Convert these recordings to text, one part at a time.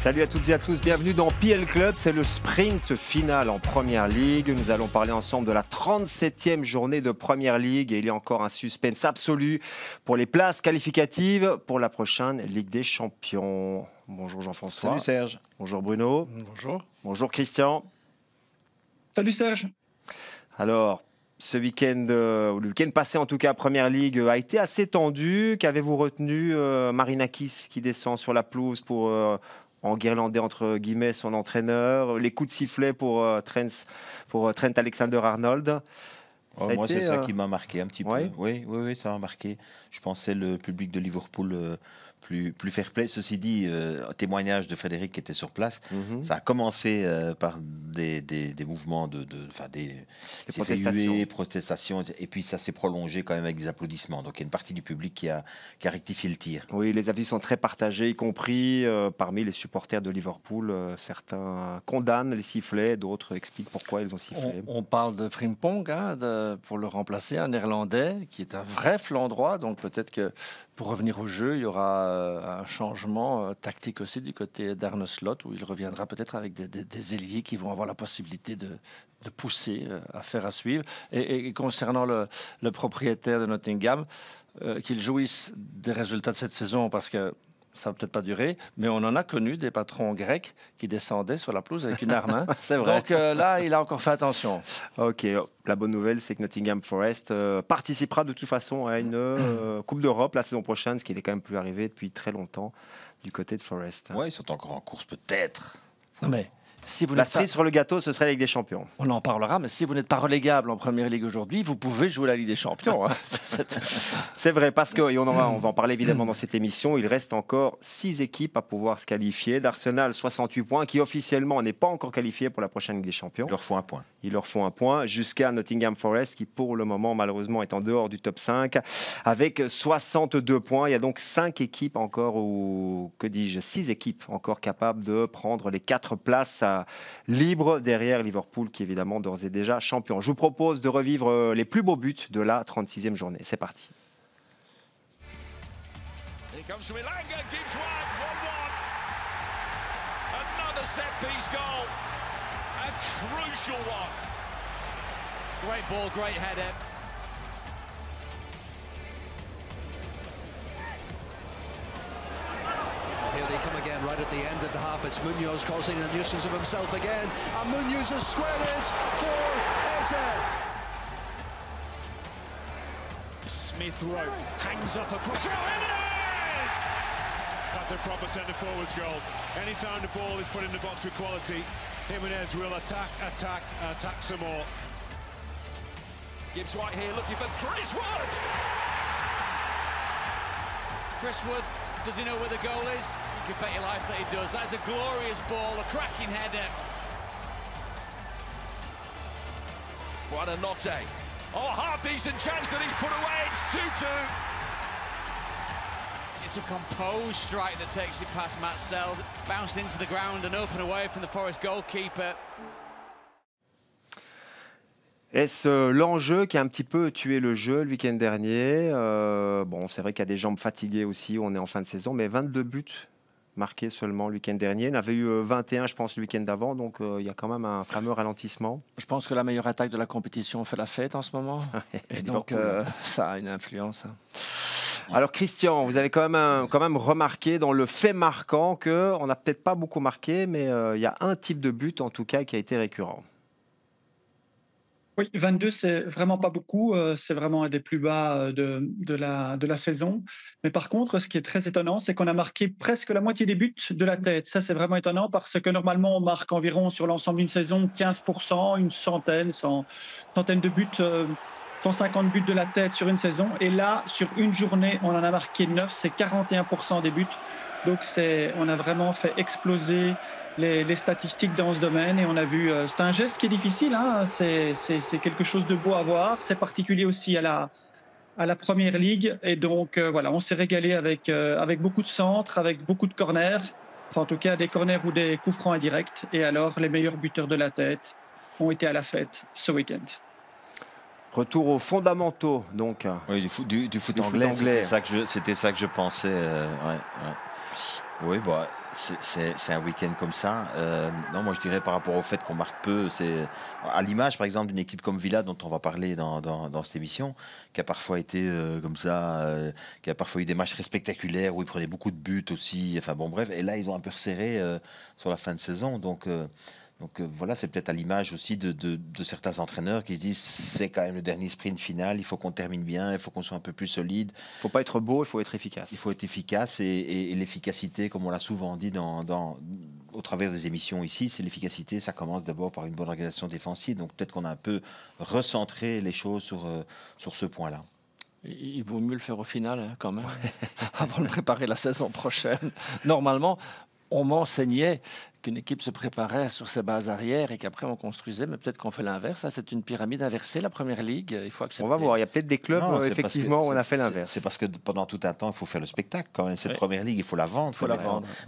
Salut à toutes et à tous, bienvenue dans PL Club, c'est le sprint final en Première Ligue. Nous allons parler ensemble de la 37e journée de Première Ligue et il y a encore un suspense absolu pour les places qualificatives pour la prochaine Ligue des Champions. Bonjour Jean-François. Salut Serge. Bonjour Bruno. Bonjour. Bonjour Christian. Salut Serge. Alors, ce week-end, le week-end passé en tout cas, Première Ligue a été assez tendu. Qu'avez-vous retenu Marinakis qui descend sur la pelouse pour enguirlander entre guillemets son entraîneur, les coups de sifflet pour Trent Alexander-Arnold. Moi, c'est ça qui m'a marqué un petit Ouais. peu. Oui, ça m'a marqué. Je pensais le public de Liverpool plus fair-play. Ceci dit, témoignage de Frédéric qui était sur place. Ça a commencé par des mouvements des protestations, et puis ça s'est prolongé quand même avec des applaudissements. Donc il y a une partie du public qui a rectifié le tir. Oui, les avis sont très partagés, y compris parmi les supporters de Liverpool. Certains condamnent les sifflets, d'autres expliquent pourquoi ils ont sifflé. On parle de Frimpong pour le remplacer, un Néerlandais qui est un vrai flanc droit. Donc peut-être que pour revenir au jeu, il y aura un changement tactique aussi du côté d'Arne Slot, où il reviendra peut-être avec des ailiers qui vont avoir la possibilité de pousser, à suivre. Et concernant le propriétaire de Nottingham, qu'il jouisse des résultats de cette saison, parce que ça va peut-être pas durer, mais on en a connu des patrons grecs qui descendaient sur la pelouse avec une arme. C'est vrai. Donc là, il a encore fait attention. Ok, la bonne nouvelle, c'est que Nottingham Forest participera de toute façon à une Coupe d'Europe la saison prochaine, ce qui n'est quand même plus arrivé depuis très longtemps du côté de Forest. Oui, ils sont encore en course peut-être. Non, mais si vous La n'êtes pas... cerise sur le gâteau, ce serait la Ligue des Champions. On en parlera, mais si vous n'êtes pas relégable en Première Ligue aujourd'hui, vous pouvez jouer la Ligue des Champions. C'est vrai, parce que, et on va en parler évidemment dans cette émission, il reste encore 6 équipes à pouvoir se qualifier. D'Arsenal, 68 points, qui officiellement n'est pas encore qualifié pour la prochaine Ligue des Champions. Il leur faut un point. Ils leur font un point, jusqu'à Nottingham Forest, qui pour le moment, malheureusement, est en dehors du top 5, avec 62 points. Il y a donc 5 équipes encore, ou que dis-je, 6 équipes encore capables de prendre les 4 places libres derrière Liverpool, qui est évidemment d'ores et déjà champion. Je vous propose de revivre les plus beaux buts de la 36e journée. C'est parti. Here comes from Elanga, gives one, 1-1. Another set-piece goal. A crucial one. Great ball, great header. Here they come again, right at the end of the half. It's Munoz causing a nuisance of himself again. And Munoz has squared it for Eze. Smith Rowe hangs up across. Oh, it is! That's a proper centre-forwards goal. Anytime the ball is put in the box with quality, Jimenez will attack some more. Gibbs White here looking for Chris Wood. Chris Wood, does he know where the goal is? You can bet your life that he does. That is a glorious ball, a cracking header. Buonanotte. Oh, half-decent chance that he's put away. It's 2-2. It's a composed strike that takes it past Matt Sells, bounced into the ground and open away from the Forest goalkeeper. Est-ce l'enjeu qui a un petit peu tué le jeu le week-end dernier? Bon, c'est vrai qu'il y a des jambes fatiguées aussi, on est en fin de saison, mais 22 buts marqués seulement le week-end dernier. Il y en avait eu 21, je pense, le week-end d'avant, donc il y a quand même un fameux ralentissement. Je pense que la meilleure attaque de la compétition fait la fête en ce moment. Et donc, ça a une influence. Alors Christian, vous avez quand même remarqué dans le fait marquant qu'on n'a peut-être pas beaucoup marqué, mais il y a un type de but en tout cas qui a été récurrent. Oui, 22, c'est vraiment pas beaucoup. C'est vraiment un des plus bas de la saison. Mais par contre, ce qui est très étonnant, c'est qu'on a marqué presque la moitié des buts de la tête. Ça, c'est vraiment étonnant parce que normalement, on marque environ sur l'ensemble d'une saison 15%, une centaine de buts, 150 buts de la tête sur une saison. Et là, sur une journée, on en a marqué 9, c'est 41% des buts. Donc, on a vraiment fait exploser les statistiques dans ce domaine et on a vu, c'est un geste qui est difficile, hein, c'est quelque chose de beau à voir, c'est particulier aussi à la Première Ligue et donc voilà, on s'est régalé avec beaucoup de centres, avec beaucoup de corners, enfin en tout cas des corners ou des coups francs indirects et alors les meilleurs buteurs de la tête ont été à la fête ce week-end. Retour aux fondamentaux donc. Oui, du foot anglais, c'était ça que je pensais. Oui, bah, c'est un week-end comme ça. Non, moi je dirais par rapport au fait qu'on marque peu, c'est à l'image par exemple d'une équipe comme Villa dont on va parler dans cette émission, qui a parfois été comme ça, qui a parfois eu des matchs très spectaculaires où ils prenaient beaucoup de buts aussi. Enfin bon, bref, et là ils ont un peu resserré sur la fin de saison, donc. Voilà, c'est peut-être à l'image aussi de certains entraîneurs qui se disent c'est quand même le dernier sprint final, il faut qu'on termine bien, il faut qu'on soit un peu plus solide. Il ne faut pas être beau, il faut être efficace. Il faut être efficace et l'efficacité, comme on l'a souvent dit au travers des émissions ici, c'est l'efficacité, ça commence d'abord par une bonne organisation défensive. Donc peut-être qu'on a un peu recentré les choses sur ce point-là. Il vaut mieux le faire au final, hein, quand même, avant de préparer la saison prochaine. Normalement, on m'enseignait qu'une équipe se préparait sur ses bases arrière et qu'après on construisait, mais peut-être qu'on fait l'inverse. Ça, c'est une pyramide inversée, la première ligue. Il faut accepter. On va voir, il y a peut-être des clubs où effectivement on a fait l'inverse. C'est parce que pendant tout un temps, il faut faire le spectacle quand même. Cette première ligue, il faut la vendre.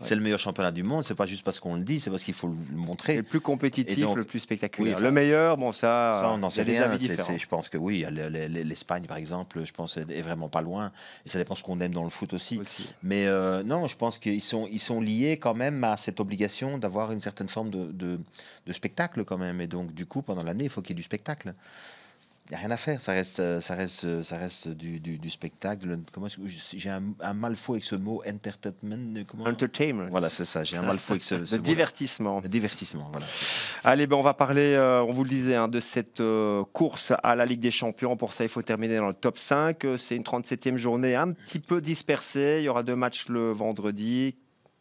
C'est le meilleur championnat du monde, c'est pas juste parce qu'on le dit, c'est parce qu'il faut le montrer. C'est le plus compétitif, donc, le plus spectaculaire. Le meilleur, bon ça on n'en sait rien. Je pense que oui, l'Espagne par exemple, je pense est vraiment pas loin. Et ça dépend ce qu'on aime dans le foot aussi. Mais non, je pense qu'ils sont liés quand même à cette obligation d'avoir une certaine forme de spectacle quand même. Et donc, du coup, pendant l'année, il faut qu'il y ait du spectacle. Il n'y a rien à faire. Ça reste du spectacle. J'ai un mal fou avec ce mot entertainment. Voilà, c'est ça. J'ai un mal fou avec ce divertissement. Le divertissement, voilà. Allez, on va parler, on vous le disait, de cette course à la Ligue des Champions. Pour ça, il faut terminer dans le top 5. C'est une 37e journée un petit peu dispersée. Il y aura 2 matchs le vendredi.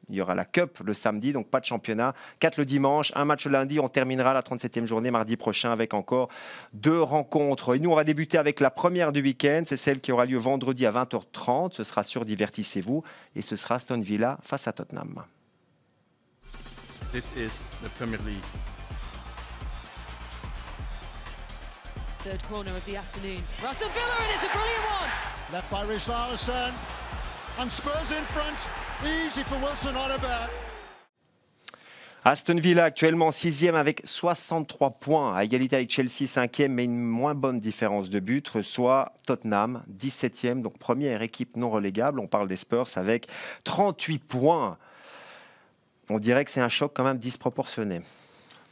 Il y aura la Cup le samedi, donc pas de championnat. 4 le dimanche, un match le lundi. On terminera la 37e journée mardi prochain avec encore 2 rencontres. Et nous, on va débuter avec la première du week-end. C'est celle qui aura lieu vendredi à 20h30. Ce sera sur Divertissez-vous. Et ce sera Aston Villa face à Tottenham. This is the Premier League. Third corner of the afternoon. Aston Villa, and it's a brilliant one. Left by Richarlison. And Spurs in front. Easy for Wilson Odobert. Aston Villa actuellement 6e avec 63 points, à égalité avec Chelsea 5e, mais une moins bonne différence de but, reçoit Tottenham 17e, donc première équipe non relégable. On parle des Spurs avec 38 points. On dirait que c'est un choc quand même disproportionné.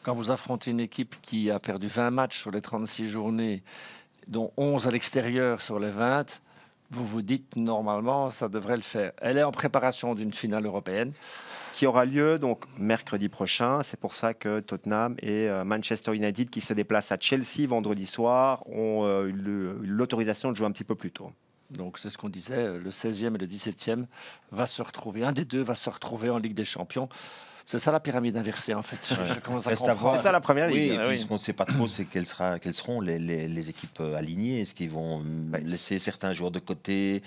Quand vous affrontez une équipe qui a perdu 20 matchs sur les 36 journées, dont 11 à l'extérieur sur les 20, vous vous dites normalement ça devrait le faire. Elle est en préparation d'une finale européenne qui aura lieu donc mercredi prochain. C'est pour ça que Tottenham et Manchester United, qui se déplacent à Chelsea vendredi soir, ont l'autorisation de jouer un petit peu plus tôt. Donc c'est ce qu'on disait, le 16e et le 17e va se retrouver, un des deux va se retrouver en Ligue des Champions. C'est ça la pyramide inversée en fait. Je commence à comprendre. C'est ça la première ligue. Oui, et puis ce qu'on ne sait pas trop, c'est quelles seront les équipes alignées. Est-ce qu'ils vont laisser certains joueurs de côté?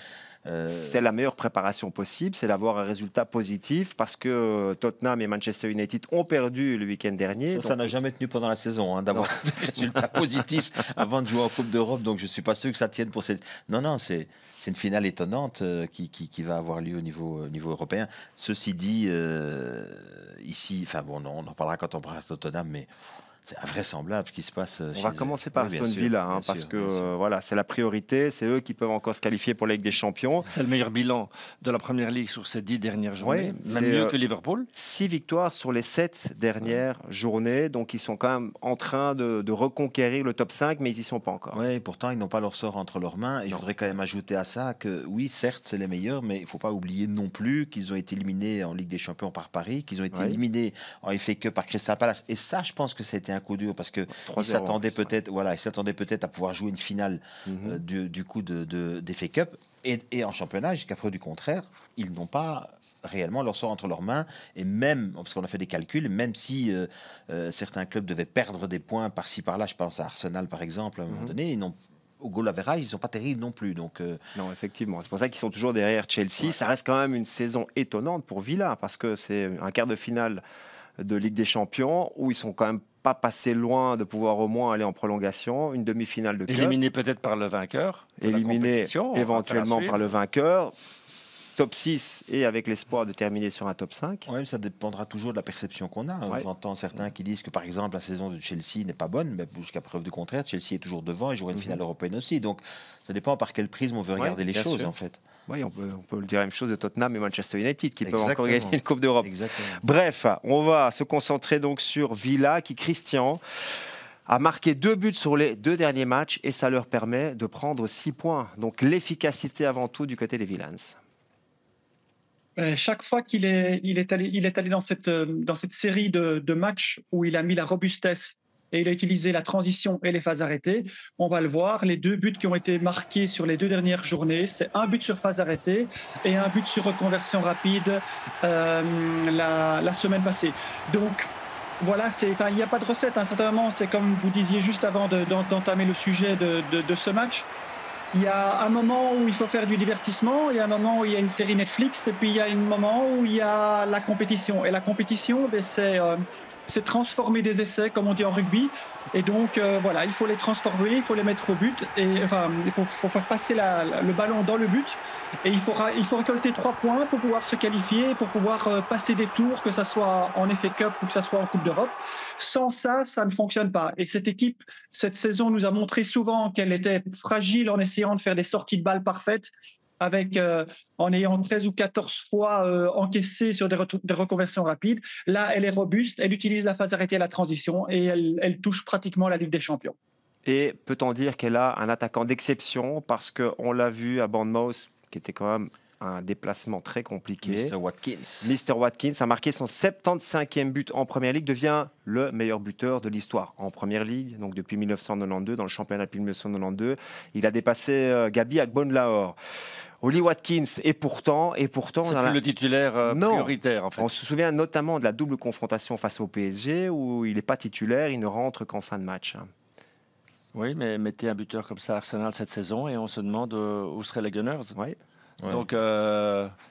C'est la meilleure préparation possible, c'est d'avoir un résultat positif, parce que Tottenham et Manchester United ont perdu le week-end dernier. Ça n'a jamais tenu pendant la saison, d'avoir des résultats positifs avant de jouer en Coupe d'Europe, donc je ne suis pas sûr que ça tienne pour cette... Non, c'est une finale étonnante qui va avoir lieu au niveau européen. Ceci dit, ici, enfin bon, on en parlera quand on parlera de Tottenham, mais... C'est invraisemblable ce qui se passe. On va commencer par Aston Villa, parce que voilà, c'est la priorité. C'est eux qui peuvent encore se qualifier pour la Ligue des Champions. C'est le meilleur bilan de la Première Ligue sur ces 10 dernières journées. Même mieux que Liverpool. 6 victoires sur les 7 dernières journées. Donc ils sont quand même en train de reconquérir le top 5, mais ils n'y sont pas encore. Oui, pourtant ils n'ont pas leur sort entre leurs mains. Et je voudrais quand même ajouter à ça que oui, certes, c'est les meilleurs, mais il ne faut pas oublier non plus qu'ils ont été éliminés en Ligue des Champions par Paris, qu'ils ont été éliminés en FA Cup par Crystal Palace. Et ça, je pense que ça a été un coup dur, parce qu'ils s'attendaient peut-être à pouvoir jouer une finale du coup des FA Cup, et en championnat, jusqu'à preuve du contraire, ils n'ont pas réellement leur sort entre leurs mains. Et même, parce qu'on a fait des calculs, même si certains clubs devaient perdre des points par-ci par-là, je pense à Arsenal par exemple, à un moment donné, au goal average, ils ne sont pas terribles non plus. Donc, non, effectivement. C'est pour ça qu'ils sont toujours derrière Chelsea. Ouais. Ça reste quand même une saison étonnante pour Villa, parce que c'est un quart de finale de Ligue des Champions où ils sont quand même pas passés loin de pouvoir au moins aller en prolongation, une demi-finale de club. Éliminé peut-être par le vainqueur. Éliminé éventuellement par le vainqueur. top 6 et avec l'espoir de terminer sur un top 5. Oui, ça dépendra toujours de la perception qu'on a. Ouais. J'entends certains qui disent que, par exemple, la saison de Chelsea n'est pas bonne, mais jusqu'à preuve du contraire, Chelsea est toujours devant et jouera une finale européenne aussi. Donc, ça dépend par quel prisme on veut regarder les choses, en fait. Oui, on peut dire la même chose de Tottenham et Manchester United qui peuvent Exactement. encore gagner une Coupe d'Europe. Exactement. Bref, on va se concentrer donc sur Villa qui, Christian, a marqué 2 buts sur les 2 derniers matchs et ça leur permet de prendre 6 points. Donc l'efficacité avant tout du côté des Villains. Chaque fois qu'il est allé dans cette série de matchs où il a mis la robustesse et il a utilisé la transition et les phases arrêtées, on va le voir, les 2 buts qui ont été marqués sur les 2 dernières journées, c'est un but sur phase arrêtée et un but sur reconversion rapide la semaine passée. Donc, voilà, il n'y a pas de recette. À un certain moment, c'est comme vous disiez juste avant d'entamer le sujet de ce match. Il y a un moment où il faut faire du divertissement, il y a un moment où il y a une série Netflix, et puis il y a un moment où il y a la compétition. Et la compétition, c'est transformer des essais, comme on dit en rugby. Et donc, voilà, il faut les transformer, il faut les mettre au but. Et, enfin, il faut faire passer le ballon dans le but. Et il faut récolter 3 points pour pouvoir se qualifier, pour pouvoir passer des tours, que ce soit en FA Cup ou que ce soit en Coupe d'Europe. Sans ça, ça ne fonctionne pas. Et cette équipe, cette saison, nous a montré souvent qu'elle était fragile en essayant de faire des sorties de balles parfaites, en ayant 13 ou 14 fois encaissé sur des reconversions rapides. Là, elle est robuste, elle utilise la phase arrêtée à la transition et elle touche pratiquement la Ligue des Champions. Et peut-on dire qu'elle a un attaquant d'exception parce qu'on l'a vu à Bournemouth, qui était quand même un déplacement très compliqué. Mr. Watkins a marqué son 75e but en Première Ligue, devient le meilleur buteur de l'histoire en Première Ligue, donc depuis 1992, dans le championnat depuis 1992. Il a dépassé Gabi Agbonlahor. Oli Watkins, et pourtant... C'est plus le titulaire prioritaire, en fait. On se souvient notamment de la double confrontation face au PSG, où il n'est pas titulaire, il ne rentre qu'en fin de match. Oui, mais mettez un buteur comme ça à Arsenal cette saison, et on se demande où seraient les Gunners. Oui. Ouais. Donc,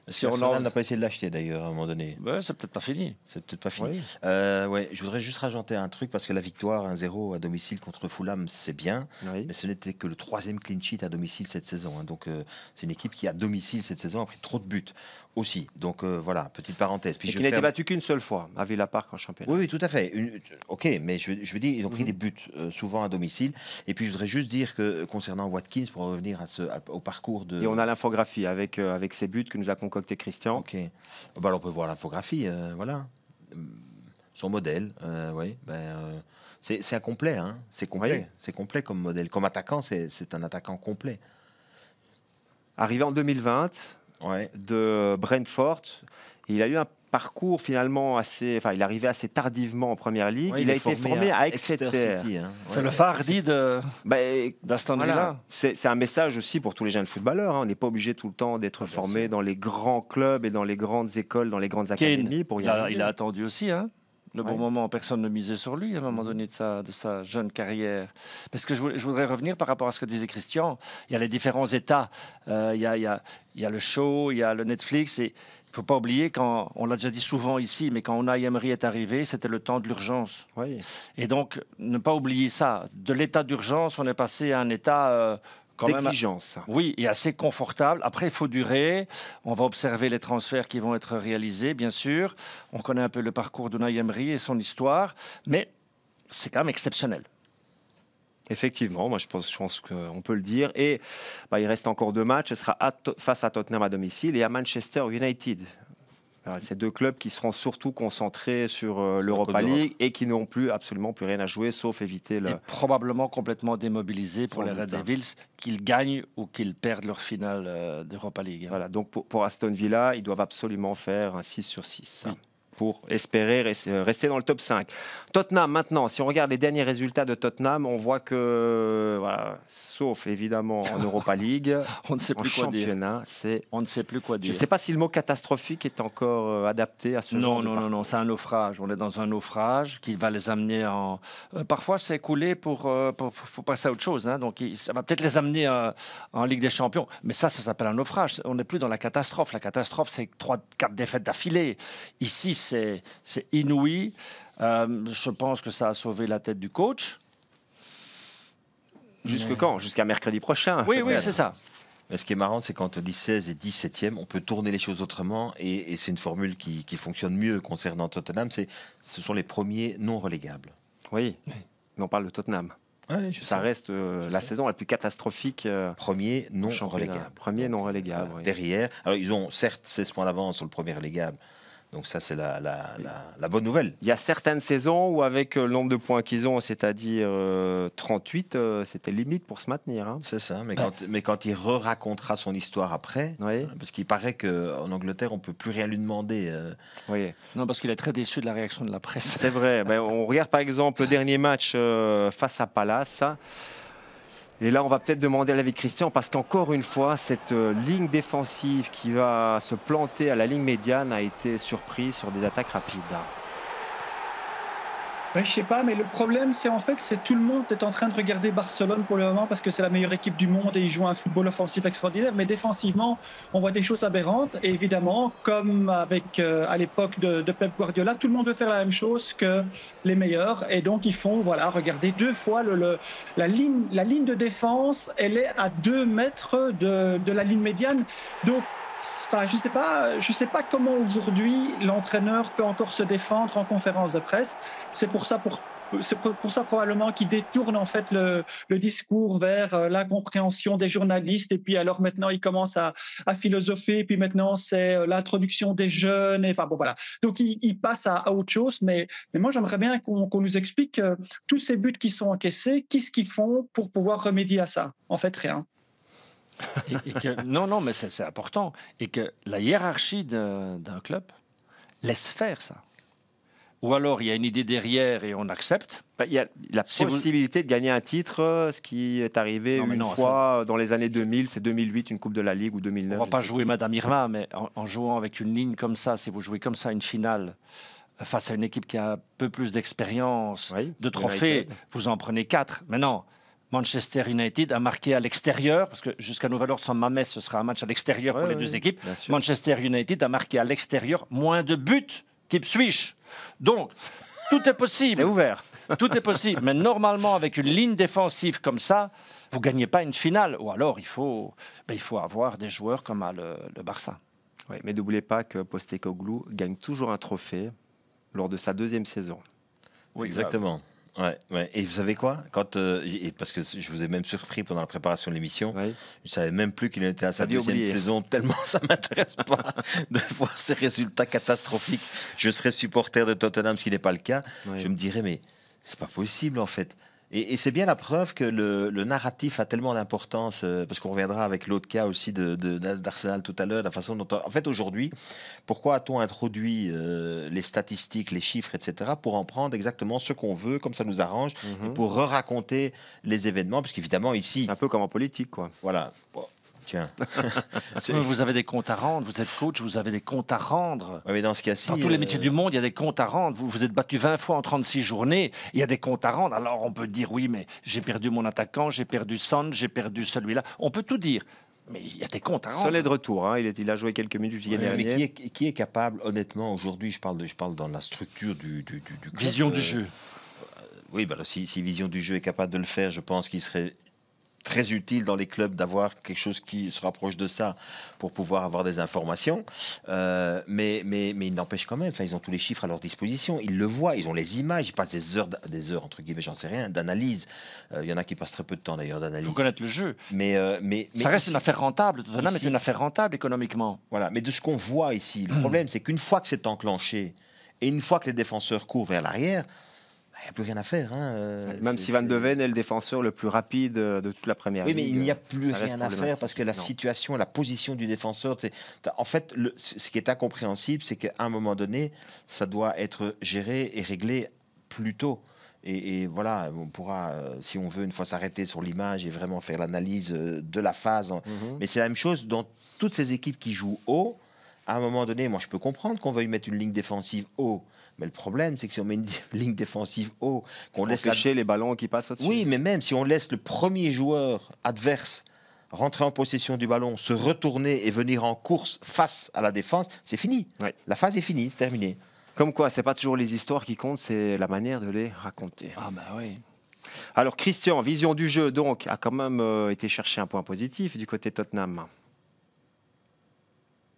si Arsenal n'a pas essayé de l'acheter d'ailleurs à un moment donné. Ouais, c'est peut-être pas fini. C'est peut-être pas fini. Oui. Ouais, je voudrais juste rajouter un truc parce que la victoire 1-0 à domicile contre Fulham, c'est bien, Oui. mais ce n'était que le 3e clean sheet à domicile cette saison. Hein. Donc c'est une équipe qui à domicile cette saison a pris trop de buts aussi. Donc voilà, petite parenthèse. Puis Et qui n'a été battu qu'une seule fois à Villa Park en championnat. Oui, tout à fait. Ok, mais je veux dire, ils ont pris des buts souvent à domicile. Et puis je voudrais juste dire que concernant Watkins, pour revenir au parcours de... Et on a l'infographie avec ces buts que nous a concocté Christian. Ok. Bah, alors on peut voir l'infographie, voilà. Son modèle, oui. C'est un complet, hein. C'est complet. Oui. C'est complet comme modèle. Comme attaquant, c'est un attaquant complet. Arrivé en 2020 de Brentford, il a eu un parcours finalement assez... Enfin, il est arrivé assez tardivement en Première Ligue. Ouais, il a été formé à Exeter. City, hein. C'est le Fardy d'Aston Villa. Voilà. C'est un message aussi pour tous les jeunes footballeurs. Hein. On n'est pas obligé tout le temps d'être formé dans les grands clubs et dans les grandes écoles, dans les grandes académies. Pour y arriver. Il a attendu aussi, hein. Le bon moment, personne ne misait sur lui à un moment donné de sa jeune carrière. Parce que je voudrais revenir par rapport à ce que disait Christian. Il y a les différents états. Il y a le show, il y a le Netflix. Et il ne faut pas oublier, on l'a déjà dit souvent ici, mais quand Unai Emery est arrivé, c'était le temps de l'urgence. Oui. Et donc, ne pas oublier ça. De l'état d'urgence, on est passé à un état... d'exigence. Oui, et assez confortable. Après, il faut durer. On va observer les transferts qui vont être réalisés, bien sûr. On connaît un peu le parcours d'Unai Emery et son histoire, mais c'est quand même exceptionnel. Effectivement, moi je pense qu'on peut le dire. Et il reste encore 2 matchs. Ce sera face à Tottenham à domicile et à Manchester United. Alors, ces 2 clubs qui seront surtout concentrés sur l'Europa League et qui n'ont absolument plus rien à jouer, sauf éviter le... Et probablement complètement démobilisés pour les Red Devils, qu'ils gagnent ou qu'ils perdent leur finale d'Europa League. Voilà, donc pour Aston Villa, ils doivent absolument faire un 6 sur 6. Oui. Pour espérer rester dans le top 5. Tottenham, maintenant, si on regarde les derniers résultats de Tottenham, on voit que, sauf évidemment en Europa League, on ne sait plus quoi dire. On ne sait plus quoi dire. Je ne sais pas si le mot catastrophique est encore adapté à ce genre de parcours. Non, c'est un naufrage. On est dans un naufrage qui va les amener en... Parfois, c'est coulé pour passer à autre chose. Hein. Donc, ça va peut-être les amener en Ligue des Champions. Mais ça s'appelle un naufrage. On n'est plus dans la catastrophe. La catastrophe, c'est 3-4 défaites d'affilée. Ici, c'est inouï. Je pense que ça a sauvé la tête du coach. Quand ? Jusqu'à mercredi prochain. Oui, c'est ça. Mais ce qui est marrant, c'est quand on dit 16 et 17e, on peut tourner les choses autrement et c'est une formule qui fonctionne mieux concernant Tottenham. Ce sont les premiers non relégables. Oui, mais on parle de Tottenham. Ouais, ça reste la saison la plus catastrophique. Premier non relégable. Premier non relégable. Oui. Derrière, alors ils ont certes 16 points d'avance sur le premier relégable. Donc ça, c'est la bonne nouvelle. Il y a certaines saisons où avec le nombre de points qu'ils ont, c'est-à-dire 38, c'était limite pour se maintenir. Hein. C'est ça, mais quand il racontera son histoire après, parce qu'il paraît qu'en Angleterre, on ne peut plus rien lui demander. Oui. Non, parce qu'il est très déçu de la réaction de la presse. C'est vrai. On regarde par exemple le dernier match face à Palace. Et là, on va peut-être demander l'avis de Christian, parce qu'encore une fois, cette ligne défensive qui va se planter à la ligne médiane a été surprise sur des attaques rapides. Je ne sais pas, mais le problème, c'est tout le monde est en train de regarder Barcelone pour le moment parce que c'est la meilleure équipe du monde et ils jouent un football offensif extraordinaire. Mais défensivement, on voit des choses aberrantes. Et évidemment, comme avec à l'époque de Pep Guardiola, tout le monde veut faire la même chose que les meilleurs. Et donc, ils font, regardez, 2 fois la ligne de défense, elle est à 2 mètres de la ligne médiane. Donc, je sais pas comment aujourd'hui l'entraîneur peut encore se défendre en conférence de presse. C'est pour ça probablement qu'il détourne en fait le discours vers l'incompréhension des journalistes. Et puis alors maintenant il commence à philosopher. Et puis maintenant c'est l'introduction des jeunes. Et enfin bon voilà. Donc il passe à autre chose. Mais moi j'aimerais bien qu'on nous explique tous ces buts qui sont encaissés. Qu'est-ce qu'ils font pour pouvoir remédier à ça? En fait rien. Non, mais c'est important. Et que la hiérarchie d'un club laisse faire ça. Ou alors il y a une idée derrière et on accepte. Il y a la possibilité de gagner un titre, ce qui est arrivé fois dans les années 2000, c'est 2008, une Coupe de la Ligue, ou 2009. On ne va pas jouer Madame Irma, mais en jouant avec une ligne comme ça, si vous jouez comme ça une finale face à une équipe qui a un peu plus d'expérience, de trophées, vous en prenez 4. Mais non. Manchester United a marqué à l'extérieur, parce que jusqu'à nouvel ordre, sans Mamès, ce sera un match à l'extérieur pour les deux équipes. Manchester United a marqué à l'extérieur moins de buts qu'Ipswich. Donc, tout est possible. C'est ouvert. Tout est possible. Mais normalement, avec une ligne défensive comme ça, vous ne gagnez pas une finale. Ou alors, il faut avoir des joueurs comme a le Barça. Oui, mais n'oubliez pas que Postecoglou gagne toujours un trophée lors de sa 2e saison. Oui, exactement. Ouais. Et vous savez quoi? Parce que je vous ai même surpris pendant la préparation de l'émission, je ne savais même plus qu'il était à sa 2e saison, tellement ça ne m'intéresse pas de voir ces résultats catastrophiques. Je serais supporter de Tottenham, ce qui n'est pas le cas. Je me dirais, mais c'est pas possible en fait. Et c'est bien la preuve que le narratif a tellement d'importance, parce qu'on reviendra avec l'autre cas aussi d'Arsenal tout à l'heure, la façon dont... En fait, aujourd'hui, pourquoi a-t-on introduit les statistiques, les chiffres, etc., pour en prendre exactement ce qu'on veut, comme ça nous arrange, et pour raconter les événements, parce qu'évidemment, ici... Un peu comme en politique, quoi. Voilà. Bon, tiens. Vous avez des comptes à rendre, vous êtes coach, vous avez des comptes à rendre. Ouais, mais dans ce cas-ci... Dans tous les métiers du monde, il y a des comptes à rendre. Vous êtes battu 20 fois en 36 journées, il y a des comptes à rendre. Alors on peut dire, oui, mais j'ai perdu mon attaquant, j'ai perdu Son, j'ai perdu celui-là. On peut tout dire. Mais il y a des comptes à rendre. Sol est de retour, hein. il a joué quelques minutes jusqu'à dernier. Mais qui est capable, honnêtement, aujourd'hui, je parle dans la structure du club, vision du jeu. Oui, si Vision du jeu est capable de le faire, je pense qu'il serait très utile dans les clubs d'avoir quelque chose qui se rapproche de ça pour pouvoir avoir des informations. Mais il n'empêche quand même, ils ont tous les chiffres à leur disposition. Ils le voient, ils ont les images, ils passent des heures entre guillemets, j'en sais rien, d'analyse. Il y en a qui passent très peu de temps d'ailleurs d'analyse. Il faut connaître le jeu. Mais ça reste une affaire rentable. Tottenham est une affaire rentable économiquement. Voilà, mais de ce qu'on voit ici, le problème c'est qu'une fois que c'est enclenché et une fois que les défenseurs courent vers l'arrière, il n'y a plus rien à faire. Même si Van de Ven est le défenseur le plus rapide de toute la première ligue. Oui, mais il n'y a plus rien à faire parce que la situation, la position du défenseur... En fait, ce qui est incompréhensible, c'est qu'à un moment donné, ça doit être géré et réglé plus tôt. Et voilà, on pourra, si on veut, une fois s'arrêter sur l'image et vraiment faire l'analyse de la phase. Mais c'est la même chose dans toutes ces équipes qui jouent haut. À un moment donné, moi, je peux comprendre qu'on veuille mettre une ligne défensive haut. Mais le problème, c'est que si on met une ligne défensive haut, qu'on laisse cacher les ballons qui passent au-dessus. Oui, mais même si on laisse le premier joueur adverse rentrer en possession du ballon, se retourner et venir en course face à la défense, c'est fini. La phase est finie, c'est terminé. Comme quoi, c'est pas toujours les histoires qui comptent, c'est la manière de les raconter. Ah bah oui. Alors Christian, vision du jeu, donc, a quand même été chercher un point positif du côté Tottenham.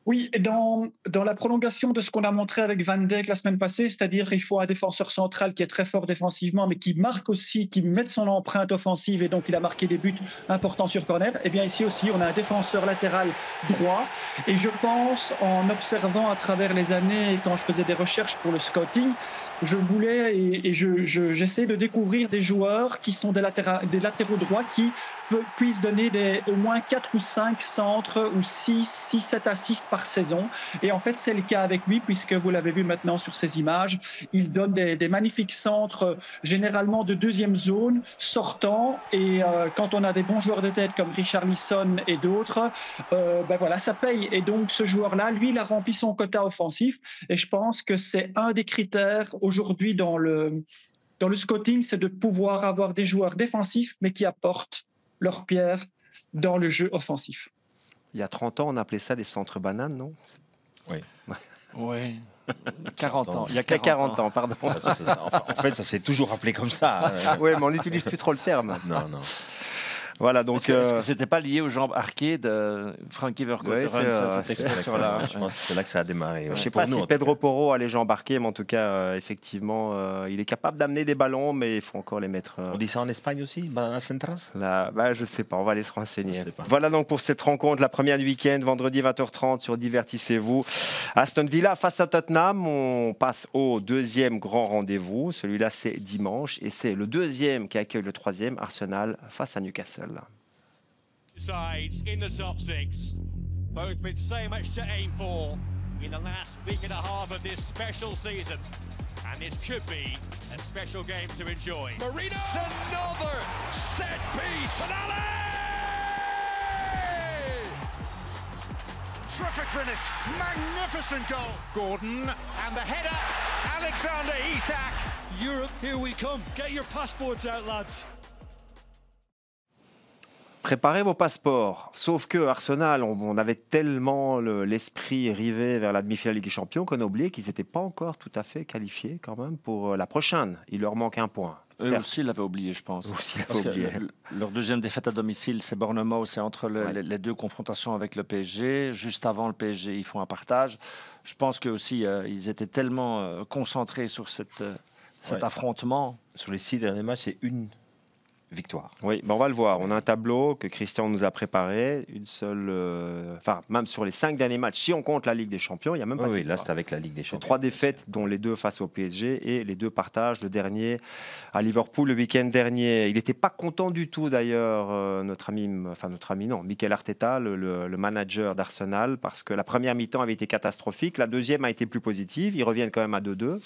Oui, et dans la prolongation de ce qu'on a montré avec Van Dijk la semaine passée, c'est-à-dire il faut un défenseur central qui est très fort défensivement, mais qui marque aussi, qui met son empreinte offensive, et donc il a marqué des buts importants sur corner. Et bien ici aussi, on a un défenseur latéral droit. Et je pense, en observant à travers les années, et quand je faisais des recherches pour le scouting, je voulais et j'essaie de découvrir des joueurs qui sont des latéraux droits qui puissent donner au moins 4 ou 5 centres ou 6-7 assists par saison. Et en fait, c'est le cas avec lui, puisque vous l'avez vu maintenant sur ces images. Il donne des magnifiques centres, généralement de deuxième zone, sortant. Et quand on a des bons joueurs de tête comme Richarlison et d'autres, ben voilà, ça paye. Et donc, ce joueur-là, lui, il a rempli son quota offensif. Et je pense que c'est un des critères aujourd'hui dans le scouting, c'est de pouvoir avoir des joueurs défensifs, mais qui apportent leur pierre dans le jeu offensif. Il y a 30 ans, on appelait ça des centres bananes, non? Oui. Oui. 40 ans. Il y a 40 ans, pardon. En fait, ça s'est toujours appelé comme ça. Oui, mais on n'utilise plus trop le terme. Non, non. Voilà, donc. Est-ce que c'était pas lié aux jambes arquées de Frankie Vercouteren, cette expression-là? Je pense que c'est là que ça a démarré. Je ne sais pas si Pedro Porro a les jambes arquées, mais en tout cas, effectivement, il est capable d'amener des ballons, mais il faut encore les mettre. On dit ça en Espagne aussi, Bananas Centras? Là, je ne sais pas, on va aller se renseigner. Voilà donc pour cette rencontre, la première du week-end, vendredi 20h30 sur Divertissez-vous. Aston Villa face à Tottenham, on passe au deuxième grand rendez-vous. Celui-là, c'est dimanche, et c'est le deuxième qui accueille le troisième, Arsenal face à Newcastle. Sides in the top six, both with so much to aim for in the last week and a half of this special season, and this could be a special game to enjoy. Marino, another set piece. Finale! Terrific finish, magnificent goal. Gordon and the header, Alexander Isak. Europe, here we come. Get your passports out, lads. Préparez vos passeports. Sauf que Arsenal, on avait tellement l'esprit rivé vers la demi-finale Ligue des Champions qu'on a oublié qu'ils n'étaient pas encore tout à fait qualifiés quand même pour la prochaine. Il leur manque un point. Eux aussi l'avaient oublié, je pense. Leur deuxième défaite à domicile, c'est Bournemouth, c'est entre les deux confrontations avec le PSG. Juste avant le PSG, ils font un partage. Je pense qu'eux aussi, ils étaient tellement concentrés sur cet affrontement. Sur les 6 derniers matchs, c'est une victoire. Oui, on va le voir. On a un tableau que Christian nous a préparé. Une seule, même sur les 5 derniers matchs, si on compte la Ligue des Champions, il n'y a même pas de victoire. Là, c'est avec la Ligue des Champions. 3 défaites, dont les 2 face au PSG et les 2 partages. Le dernier à Liverpool le week-end dernier. Il n'était pas content du tout d'ailleurs, Mikel Arteta, le manager d'Arsenal, parce que la première mi-temps avait été catastrophique. La deuxième a été plus positive. Ils reviennent quand même à 2-2.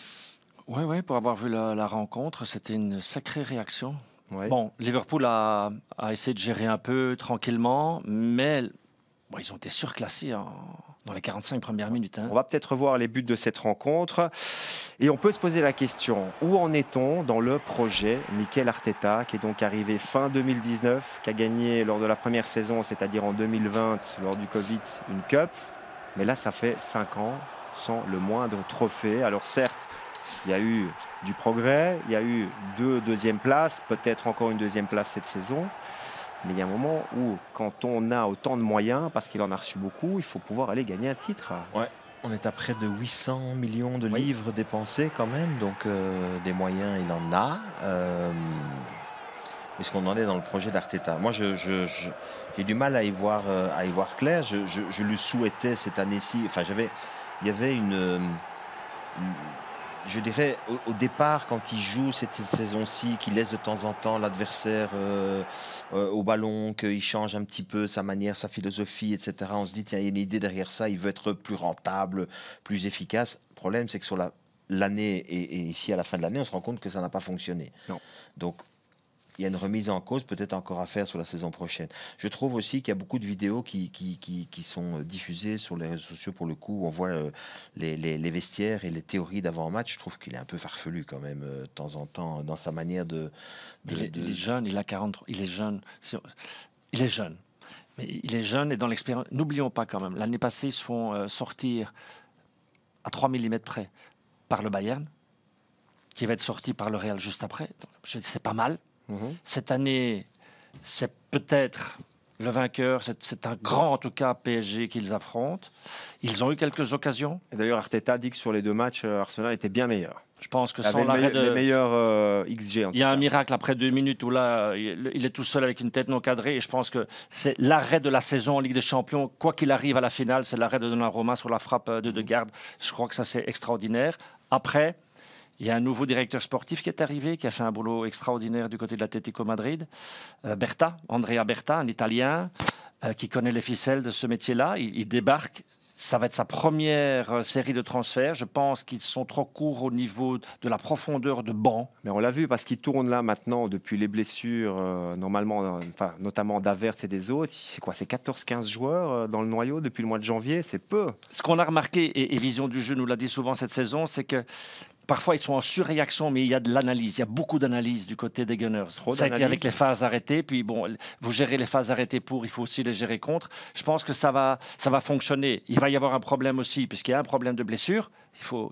Oui, pour avoir vu la rencontre, c'était une sacrée réaction. Ouais. Bon, Liverpool a essayé de gérer un peu tranquillement, mais ils ont été surclassés dans les 45 premières minutes. On va peut-être revoir les buts de cette rencontre. Et on peut se poser la question, où en est-on dans le projet Mikel Arteta, qui est donc arrivé fin 2019, qui a gagné lors de la première saison, c'est-à-dire en 2020, lors du Covid, une Cup. Mais là, ça fait 5 ans sans le moindre trophée. Alors certes, il y a eu du progrès, il y a eu 2 deuxièmes places, peut-être encore une 2e place cette saison. Mais il y a un moment où, quand on a autant de moyens, parce qu'il en a reçu beaucoup, il faut pouvoir aller gagner un titre. Ouais, on est à près de 800 millions de livres dépensés quand même, donc des moyens, il en a. Est-ce qu'on en est dans le projet d'Arteta? Moi, j'ai du mal à y voir clair. Je lui souhaitais cette année-ci. Enfin, il y avait je dirais, au départ, quand il joue cette saison-ci, qu'il laisse de temps en temps l'adversaire au ballon, qu'il change un petit peu sa manière, sa philosophie, etc. On se dit, tiens, il y a une idée derrière ça, il veut être plus rentable, plus efficace. Le problème, c'est que sur l'année et ici, à la fin de l'année, on se rend compte que ça n'a pas fonctionné. Non. Donc, il y a une remise en cause peut-être encore à faire sur la saison prochaine. Je trouve aussi qu'il y a beaucoup de vidéos qui sont diffusées sur les réseaux sociaux pour le coup, où on voit les vestiaires et les théories d'avant-match. Je trouve qu'il est un peu farfelu quand même de temps en temps dans sa manière de... Il est jeune, il a 43, il est jeune. Il est jeune. Mais il est jeune et dans l'expérience... N'oublions pas quand même, l'année passée, ils se font sortir à 3 mm près par le Bayern, qui va être sorti par le Real juste après. C'est pas mal. Cette année, c'est peut-être le vainqueur, c'est un grand, en tout cas, PSG qu'ils affrontent. Ils ont eu quelques occasions. Et d'ailleurs, Arteta dit que sur les 2 matchs, Arsenal était bien meilleur. Je pense que sans l'arrêt les meilleurs XG. Il y a un miracle après 2 minutes où là, il est tout seul avec une tête non cadrée. Et je pense que c'est l'arrêt de la saison en Ligue des Champions. Quoi qu'il arrive à la finale, c'est l'arrêt de Donnarumma sur la frappe de Degarde. Je crois que ça, c'est extraordinaire. Après, il y a un nouveau directeur sportif qui est arrivé, qui a fait un boulot extraordinaire du côté de l'Atlético Madrid. Andrea Berta, un Italien qui connaît les ficelles de ce métier-là. Il débarque. Ça va être sa première série de transferts. Je pense qu'ils sont trop courts au niveau de la profondeur de banc. Mais on l'a vu parce qu'ils tournent là maintenant depuis les blessures, normalement, notamment d'Havertz et des autres. C'est quoi? C'est 14-15 joueurs dans le noyau depuis le mois de janvier. C'est peu. Ce qu'on a remarqué, et Vision du jeu nous l'a dit souvent cette saison, c'est que parfois, ils sont en surréaction, mais il y a de l'analyse. Il y a beaucoup d'analyse du côté des Gunners. Ça a été avec les phases arrêtées. Puis, bon, vous gérez les phases arrêtées il faut aussi les gérer contre. Je pense que ça va fonctionner. Il va y avoir un problème aussi, puisqu'il y a un problème de blessure.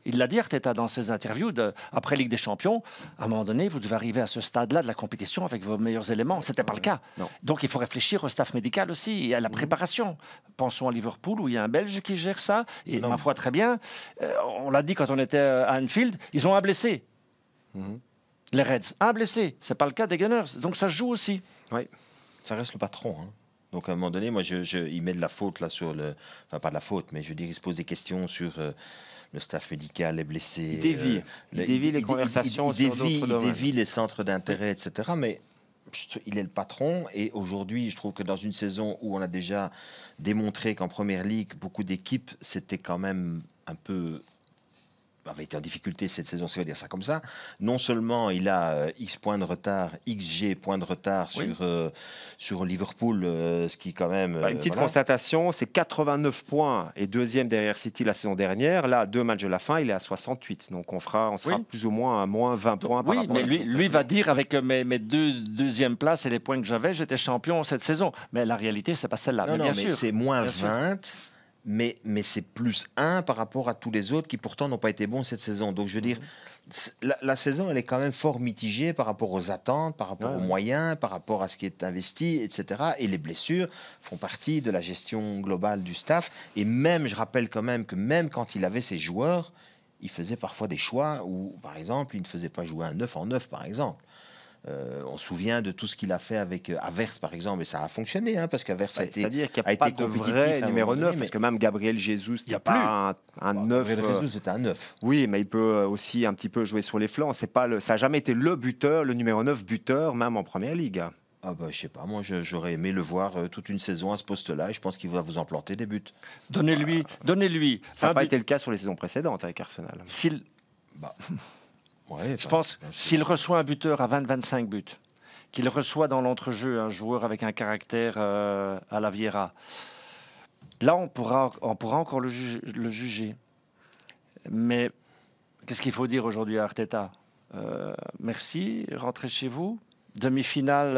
Il l'a dit, Arteta, dans ses interviews après Ligue des Champions. À un moment donné, vous devez arriver à ce stade-là de la compétition avec vos meilleurs éléments. Ce n'était pas le cas. Non. Donc, il faut réfléchir au staff médical aussi et à la préparation. Pensons à Liverpool, où il y a un Belge qui gère ça. Et ma foi, très bien. On l'a dit quand on était à Anfield. Ils ont un blessé. Les Reds, un blessé. C'est pas le cas des Gunners. Donc ça joue aussi. Oui. Ça reste le patron. Donc à un moment donné, moi, il met de la faute là sur le... Enfin, pas de la faute, mais je veux dire, il se pose des questions sur le staff médical, les blessés. Il dévie les conversations sur d'autres domaines. Il dévie les centres d'intérêt, etc. Mais il est le patron. Et aujourd'hui, je trouve que dans une saison où on a déjà démontré qu'en Première Ligue, beaucoup d'équipes, c'était quand même un peu... avait été en difficulté cette saison, si on va dire ça comme ça. Non seulement il a X points de retard, XG points de retard sur Liverpool, ce qui quand même... Une petite constatation, c'est 89 points et 2e derrière City la saison dernière. Là, 2 matchs de la fin, il est à 68. Donc on sera plus ou moins à moins 20 points par rapport à lui va dire avec mes 2 deuxièmes places et les points que j'avais, j'étais champion cette saison. Mais la réalité, c'est pas celle-là. Mais c'est moins 20... Mais c'est plus 1 par rapport à tous les autres qui pourtant n'ont pas été bons cette saison. Donc je veux dire, la saison, elle est quand même fort mitigée par rapport aux attentes, par rapport aux moyens, par rapport à ce qui est investi, etc. Et les blessures font partie de la gestion globale du staff. Et même, je rappelle quand même que même quand il avait ses joueurs, il faisait parfois des choix où, par exemple, il ne faisait pas jouer un 9 en 9, par exemple. On se souvient de tout ce qu'il a fait avec Havertz, par exemple, et ça a fonctionné, parce qu'Havertz a été compétitif. C'est-à-dire qu'il n'y a pas de vrai numéro 9, parce que même Gabriel Jesus n'est pas un 9. Gabriel Jesus, c'était un 9. Oui, mais il peut aussi un petit peu jouer sur les flancs. Ça n'a jamais été le buteur, le numéro 9 buteur, même en Première Ligue. Ah bah, je sais pas, moi j'aurais aimé le voir toute une saison à ce poste-là, et je pense qu'il va vous en planter des buts. Donnez-lui. Ça n'a pas été le cas sur les saisons précédentes avec Arsenal. Je pense s'il reçoit un buteur à 20-25 buts, qu'il reçoit dans l'entrejeu un joueur avec un caractère à la Vieira, là on pourra encore le juger. Mais qu'est-ce qu'il faut dire aujourd'hui à Arteta? Merci, rentrez chez vous. Demi-finale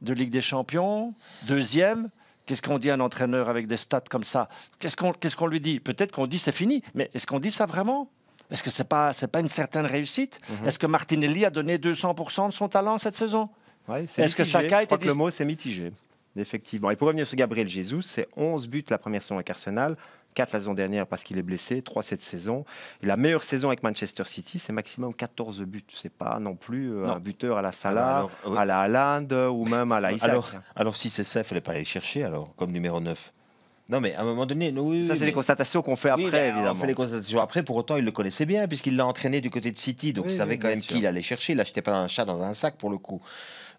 de Ligue des Champions, 2e. Qu'est-ce qu'on dit à un entraîneur avec des stats comme ça? Qu'est-ce qu'on lui dit? Peut-être qu'on dit c'est fini, mais est-ce qu'on dit ça vraiment? Est-ce que c'est pas une certaine réussite? Est-ce que Martinelli a donné 200% de son talent cette saison? Est-ce que Saka était... Le mot, c'est mitigé, effectivement. Et pour revenir sur Gabriel Jesus, c'est 11 buts la première saison avec Arsenal, 4 la saison dernière parce qu'il est blessé, 3 cette saison. Et la meilleure saison avec Manchester City, c'est maximum 14 buts. C'est pas non plus un buteur à la Salah, à la Haaland ou même à la Isaac. Alors si c'est ça, il ne fallait pas aller le chercher comme numéro 9. Non, mais à un moment donné... c'est des constatations qu'on fait après, évidemment. On fait les constatations après. Pour autant, il le connaissait bien, puisqu'il l'a entraîné du côté de City. Donc, il savait quand même qui il allait chercher. Il n'achetait pas un chat dans un sac, pour le coup.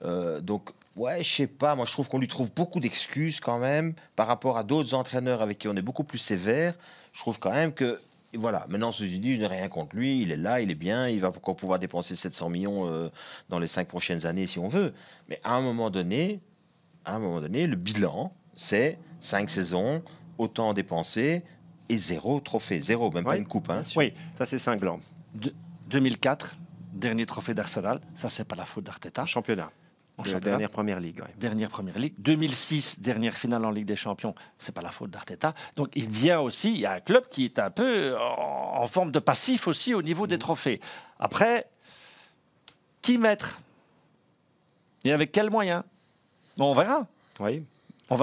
Donc, je sais pas. Moi, je trouve qu'on lui trouve beaucoup d'excuses, quand même, par rapport à d'autres entraîneurs avec qui on est beaucoup plus sévère. Je trouve quand même que... Voilà, maintenant, ceci dit, je n'ai rien contre lui. Il est là, il est bien. Il va encore pouvoir dépenser 700 millions dans les 5 prochaines années, si on veut. Mais à un moment donné, le bilan, c'est... 5 saisons, autant dépensé et 0 trophée. 0, même pas une coupe. Oui, ça c'est cinglant. 2004, dernier trophée d'Arsenal. Ça, c'est pas la faute d'Arteta. Championnat. Dernière Première Ligue. Dernière Première Ligue. 2006, dernière finale en Ligue des Champions. C'est pas la faute d'Arteta. Donc, il vient aussi... Il y a un club qui est un peu en forme de passif aussi au niveau des trophées. Après, qui mettre? Et avec quels moyens? Bon, on verra. Oui. On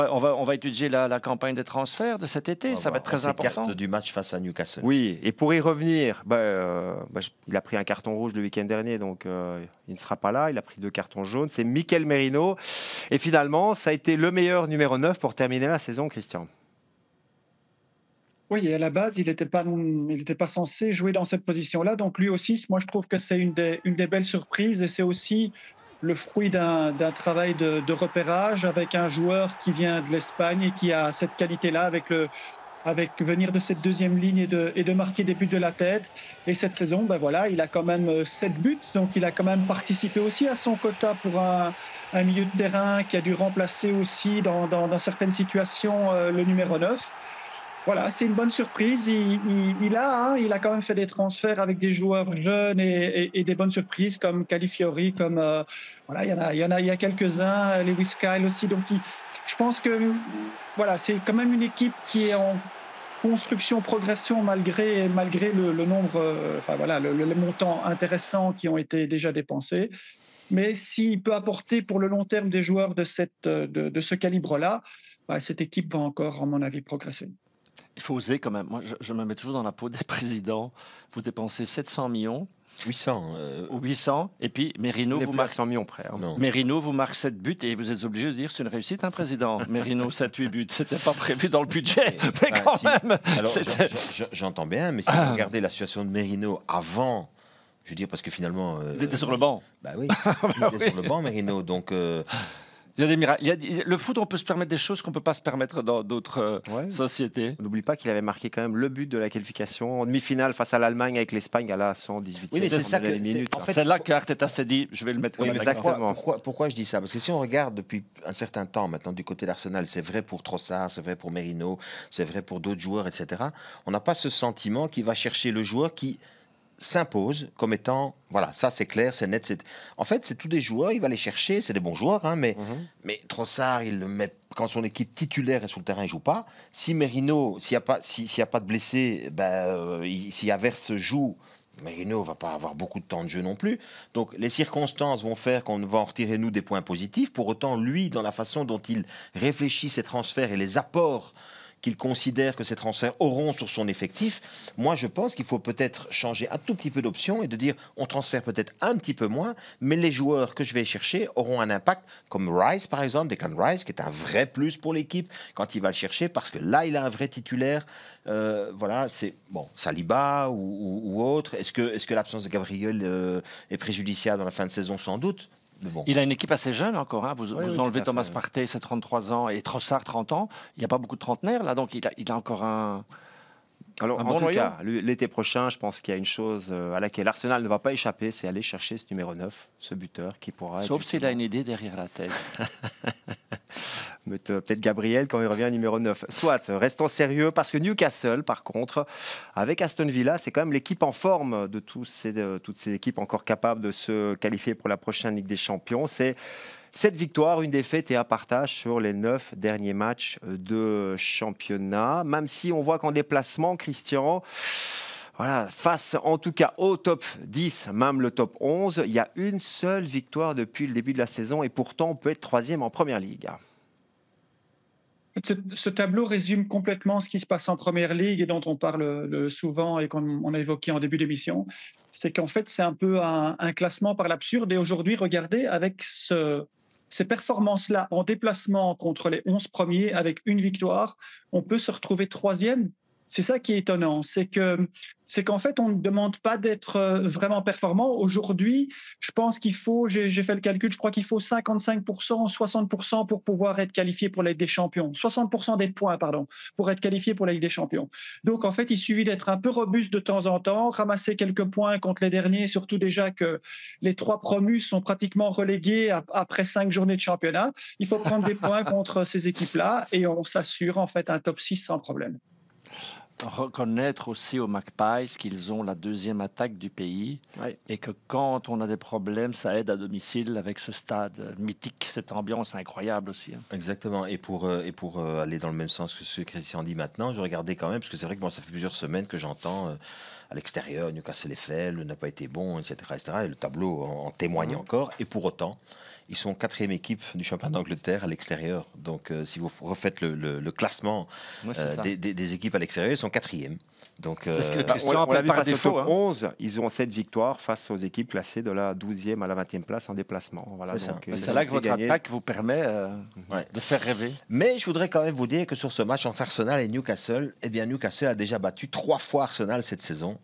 va étudier la campagne des transferts de cet été, ça va être très important. Carte du match face à Newcastle. Oui, et pour y revenir, il a pris un carton rouge le week-end dernier, donc il ne sera pas là. Il a pris 2 cartons jaunes. C'est Mikel Merino. Et finalement, ça a été le meilleur numéro 9 pour terminer la saison, Christian. Oui, et à la base, il n'était pas censé jouer dans cette position-là. Donc lui aussi, moi je trouve que c'est une des belles surprises, et c'est aussi le fruit d'un travail de repérage avec un joueur qui vient de l'Espagne et qui a cette qualité-là avec venir de cette deuxième ligne et de marquer des buts de la tête. Et cette saison, il a quand même 7 buts, donc il a quand même participé aussi à son quota pour un milieu de terrain qui a dû remplacer aussi dans certaines situations le numéro 9. Voilà, c'est une bonne surprise. Il a quand même fait des transferts avec des joueurs jeunes et des bonnes surprises comme Califiori, comme il y a quelques-uns, Lewis Kyle aussi. Donc, je pense que c'est quand même une équipe qui est en construction, progression malgré le nombre, le montant intéressant qui ont été déjà dépensés. Mais s'il peut apporter pour le long terme des joueurs de ce calibre-là, cette équipe va encore, à mon avis, progresser. Il faut oser quand même. Moi, je me mets toujours dans la peau des présidents. Vous dépensez 700 millions. 800. Et puis, Merino vous marque 100 millions près. Merino vous marque 7 buts et vous êtes obligé de dire c'est une réussite, président. Merino, 7-8 buts. C'était pas prévu dans le budget. Mais quand même. Alors, j'entends bien, mais si vous regardez la situation de Merino avant, je veux dire, parce que finalement. Il était sur le banc. Oui, il était sur le banc, Merino. Donc. Il y a des miracles. Le foot, on peut se permettre des choses qu'on ne peut pas se permettre dans d'autres sociétés. On n'oublie pas qu'il avait marqué quand même le but de la qualification en demi-finale face à l'Allemagne avec l'Espagne à la 118e. Oui, mais c'est ça minute. C'est là qu'Arteta s'est dit, je vais le mettre comme pourquoi je dis ça? Parce que si on regarde depuis un certain temps maintenant du côté d'Arsenal, c'est vrai pour Trossard, c'est vrai pour Merino, c'est vrai pour d'autres joueurs, etc. On n'a pas ce sentiment qu'il va chercher le joueur qui s'impose comme étant, voilà, ça c'est clair, c'est net. En fait, c'est tous des joueurs, il va les chercher, c'est des bons joueurs, mais Trossard, il le met quand son équipe titulaire est sur le terrain, il joue pas. Si Merino, s'il n'y a pas de blessés, si Havertz joue, Merino va pas avoir beaucoup de temps de jeu non plus. Donc les circonstances vont faire qu'on va en retirer nous des points positifs. Pour autant, lui, dans la façon dont il réfléchit ses transferts et les apports qu'il considère que ces transferts auront sur son effectif, moi je pense qu'il faut peut-être changer un tout petit peu d'option et de dire on transfère peut-être un petit peu moins, mais les joueurs que je vais chercher auront un impact, comme Rice par exemple, Declan Rice, qui est un vrai plus pour l'équipe quand il va le chercher, parce que là il a un vrai titulaire. C'est bon, Saliba ou autre. Est-ce que l'absence de Gabriel est préjudiciable dans la fin de saison? Sans doute. Bon. Il a une équipe assez jeune encore. Vous enlevez Thomas Partey, c'est 33 ans, et Trossard, 30 ans. Il n'y a pas beaucoup de trentenaires, là, donc il a encore un... Alors, en tout cas, l'été prochain, je pense qu'il y a une chose à laquelle Arsenal ne va pas échapper, c'est aller chercher ce numéro 9, ce buteur qui pourra... Sauf s'il a une idée derrière la tête. Peut-être Gabriel quand il revient numéro 9. Soit, restons sérieux, parce que Newcastle, par contre, avec Aston Villa, c'est quand même l'équipe en forme de toutes ces équipes encore capables de se qualifier pour la prochaine Ligue des Champions. C'est 7 victoires, une défaite et un partage sur les 9 derniers matchs de championnat. Même si on voit qu'en déplacement, Christian, face en tout cas au top 10, même le top 11, il y a une seule victoire depuis le début de la saison et pourtant on peut être 3e en Première Ligue. Ce tableau résume complètement ce qui se passe en Première Ligue et dont on parle souvent et qu'on a évoqué en début d'émission. C'est qu'en fait, c'est un peu un classement par l'absurde. Et aujourd'hui, regardez, avec ces performances-là en déplacement contre les 11 premiers avec une victoire, on peut se retrouver 3e. C'est ça qui est étonnant, c'est qu'en fait, on ne demande pas d'être vraiment performant. Aujourd'hui, je pense qu'il faut, j'ai fait le calcul, je crois qu'il faut 55%, 60% pour pouvoir être qualifié pour la Ligue des Champions. 60% des points, pour être qualifié pour la Ligue des Champions. Donc, en fait, il suffit d'être un peu robuste de temps en temps, ramasser quelques points contre les derniers, surtout déjà que les 3 promus sont pratiquement relégués après 5 journées de championnat. Il faut prendre des points contre ces équipes-là et on s'assure en fait un top 6 sans problème. Reconnaître aussi aux Magpies qu'ils ont la 2e attaque du pays et que quand on a des problèmes, ça aide à domicile avec ce stade mythique, cette ambiance incroyable aussi. Exactement. Et pour aller dans le même sens que ce que Christian dit maintenant, je regardais quand même, parce que c'est vrai que moi, ça fait plusieurs semaines que j'entends à l'extérieur, Newcastle Eiffel n'a pas été bon, etc., etc. Et le tableau en témoigne encore. Et pour autant, ils sont 4e équipe du championnat d'Angleterre à l'extérieur. Donc, si vous refaites le classement des équipes à l'extérieur, ils sont 4e. Donc, c'est ce que on l'a vu par face défaut, au top 11, ils ont 7 victoires face aux équipes classées de la 12e à la 20e place en déplacement. Voilà, c'est là que votre attaque vous permet de faire rêver. Mais je voudrais quand même vous dire que sur ce match entre Arsenal et Newcastle, eh bien Newcastle a déjà battu 3 fois Arsenal cette saison,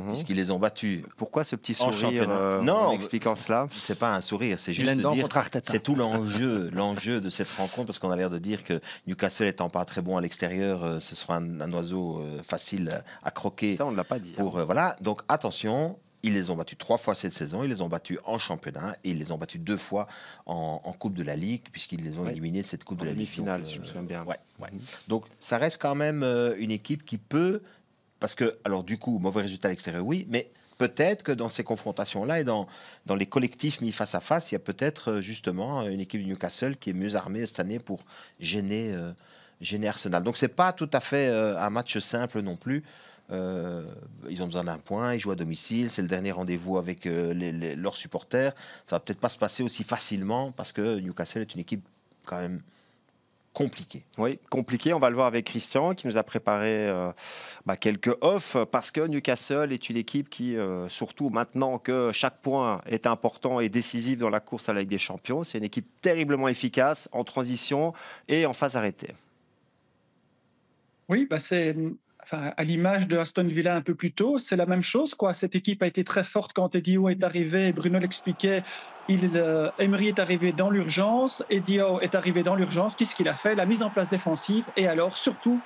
puisqu'ils les ont battus. Pourquoi ce petit sourire en expliquant cela? C'est pas un sourire, c'est juste de dire c'est tout l'enjeu de cette rencontre, parce qu'on a l'air de dire que Newcastle étant pas très bon à l'extérieur, ce sera un oiseau facile à croquer. Ça, on ne l'a pas dit. Voilà, donc attention, ils les ont battus 3 fois cette saison, ils les ont battus en championnat et ils les ont battus 2 fois en Coupe de la Ligue, puisqu'ils les ont éliminés de cette Coupe de la Ligue. Demi-finale, si je me souviens bien. Donc ça reste quand même une équipe qui peut, parce que, alors du coup, mauvais résultat à l'extérieur, oui, mais peut-être que dans ces confrontations-là et dans les collectifs mis face à face, il y a peut-être justement une équipe de Newcastle qui est mieux armée cette année pour gêner Arsenal. Donc c'est pas tout à fait un match simple non plus. Ils ont besoin d'un point, ils jouent à domicile, c'est le dernier rendez-vous avec leurs supporters. Ça va peut-être pas se passer aussi facilement parce que Newcastle est une équipe quand même compliquée. Oui, compliquée. On va le voir avec Christian qui nous a préparé quelques offs, parce que Newcastle est une équipe qui, surtout maintenant que chaque point est important et décisif dans la course à la Ligue des Champions, c'est une équipe terriblement efficace en transition et en phase arrêtée. Oui, c'est... Enfin, à l'image de Aston Villa un peu plus tôt, c'est la même chose, quoi. Cette équipe a été très forte quand Eddie Howe est arrivé. Bruno l'expliquait. Emery est arrivé dans l'urgence. Eddie Howe est arrivé dans l'urgence. Qu'est-ce qu'il a fait? La mise en place défensive. Et alors, surtout,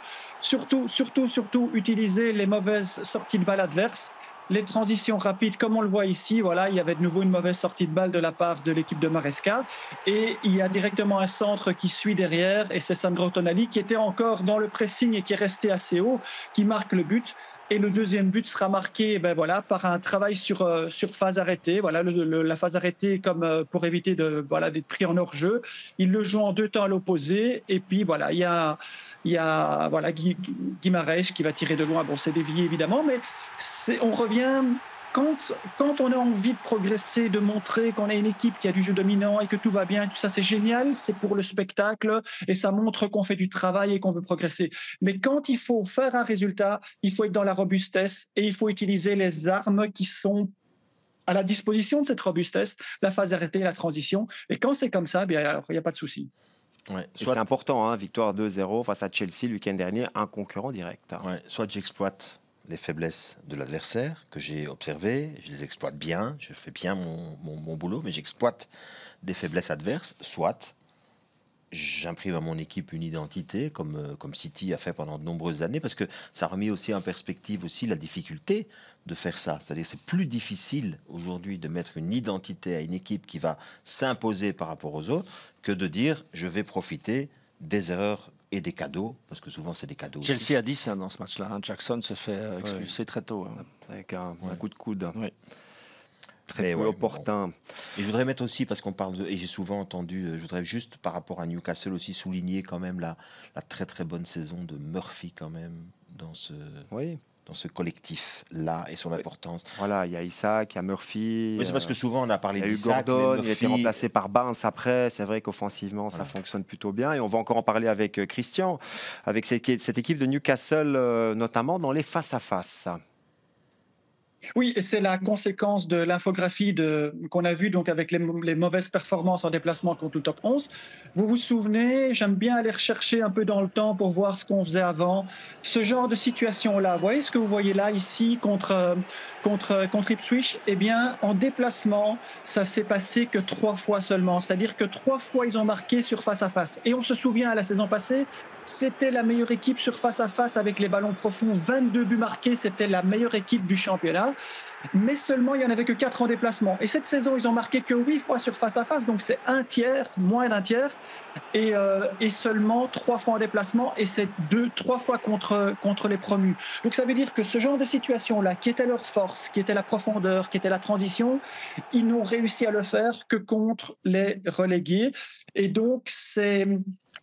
utiliser les mauvaises sorties de balle adverses. Les transitions rapides, comme on le voit ici, voilà, il y avait de nouveau une mauvaise sortie de balle de la part de l'équipe de Maresca. Et il y a directement un centre qui suit derrière, et c'est Sandro Tonali qui était encore dans le pressing et qui est resté assez haut, qui marque le but. Et le deuxième but sera marqué par un travail sur phase arrêtée. Voilà, la phase arrêtée comme pour éviter d'être pris en hors-jeu. Il le joue en 2 temps à l'opposé. Et puis voilà, il y a Guimaraes qui va tirer de loin. Bon, c'est dévié évidemment, mais on revient... Quand on a envie de progresser, de montrer qu'on a une équipe qui a du jeu dominant et que tout va bien, tout ça c'est génial, c'est pour le spectacle et ça montre qu'on fait du travail et qu'on veut progresser. Mais quand il faut faire un résultat, il faut être dans la robustesse et il faut utiliser les armes qui sont à la disposition de cette robustesse, la phase arrêtée, la transition. Et quand c'est comme ça, alors il n'y a pas de souci. Ouais, c'est important, victoire 2-0 face à Chelsea le week-end dernier, un concurrent direct. Soit j'exploite les faiblesses de l'adversaire que j'ai observées, je les exploite bien, je fais bien mon boulot, mais j'exploite des faiblesses adverses, soit j'imprime à mon équipe une identité, comme City a fait pendant de nombreuses années, parce que ça a remis aussi en perspective aussi la difficulté de faire ça. C'est-à-dire que c'est plus difficile aujourd'hui de mettre une identité à une équipe qui va s'imposer par rapport aux autres que de dire je vais profiter des erreurs et des cadeaux, parce que souvent c'est des cadeaux. Chelsea aussi. a 10 dans ce match-là. Jackson se fait expulser très tôt. Avec un coup de coude. Oui. Très peu opportun. Bon. Et je voudrais mettre aussi, parce qu'on parle et j'ai souvent entendu, je voudrais juste par rapport à Newcastle aussi souligner quand même la très très bonne saison de Murphy quand même dans ce collectif-là et son importance. Voilà, il y a Isaac, il y a Murphy. Oui, c'est parce que souvent on a parlé d'Isaac, Gordon, il a été remplacé par Barnes après. C'est vrai qu'offensivement, ça fonctionne plutôt bien. Et on va encore en parler avec Christian, avec cette équipe de Newcastle, notamment dans les face-à-face. Oui, et c'est la conséquence de l'infographie qu'on a vue donc avec les mauvaises performances en déplacement contre le top 11. Vous vous souvenez, j'aime bien aller rechercher un peu dans le temps pour voir ce qu'on faisait avant. Ce genre de situation-là, vous voyez ce que vous voyez là, ici, contre Ipswich? Eh bien, en déplacement, ça s'est passé que 3 fois seulement. C'est-à-dire que 3 fois, ils ont marqué sur face-à-face. Et on se souvient, à la saison passée, c'était la meilleure équipe sur face-à-face avec les ballons profonds. 22 buts marqués, c'était la meilleure équipe du championnat. Mais seulement, il n'y en avait que 4 en déplacement. Et cette saison, ils ont marqué que 8 fois sur face-à-face. Donc, c'est un tiers, moins d'un tiers. Et seulement 3 fois en déplacement. Et c'est 3 fois contre les promus. Donc, ça veut dire que ce genre de situation-là, qui était leur force, qui était la profondeur, qui était la transition, ils n'ont réussi à le faire que contre les relégués. Et donc,